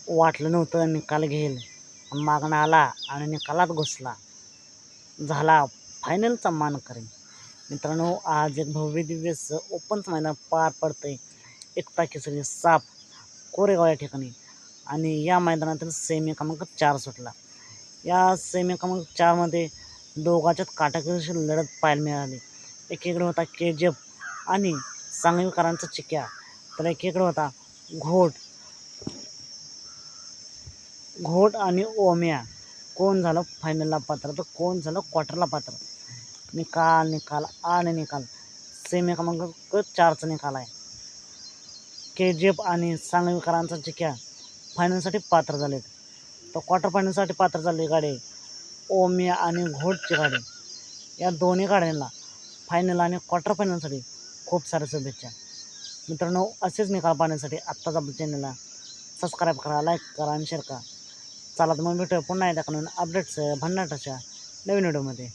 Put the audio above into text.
वाटलं नव्हतं निकाल घेईल, मागणं आला आणि निकालात घुसला, झाला फायनलचा मानकरी. मित्रांनो, आज एक भव्य दिव्य ओपनचं मैदान पार पडतंय एकता केसरी साप कोरेगाव या ठिकाणी. आणि या मैदानातील सेमी क्रमांक 4 सुटला. या सेमी क्रमांक 4मध्ये दोघांच्यात काटाकीची लढत पाहायला मिळाली. एकीकडे होता KGF आणि सांगवीकरांचा चिक्या, तर एकीकडे होता घोट आणि ओम्या. कोण झालं फायनलला पात्र तर कोण झालं क्वार्टरला पात्र. निकाल आणि निकाल सेमी क्रमांक 4चा निकाल आहे. KGF आणि सांगवीकरांचा चिक्या फायनलसाठी पात्र झालेत, तर क्वार्टर फायनलसाठी पात्र झालेली गाडी ओम्या आणि घोटची गाडी. या दोन्ही गाड्यांना फायनल आणि क्वार्टर फायनलसाठी खूप साऱ्या शुभेच्छा. मित्रांनो, असेच निकाल पाहण्यासाठी आत्ताच आपल्या चॅनलला सबस्क्राईब करा, लाईक करा आणि शेअर करा. चला तर मग भेटूया पुन्हा एकदा नवीन अपडेट्स भन्नाटाच्या नवीन व्हिडिओमध्ये.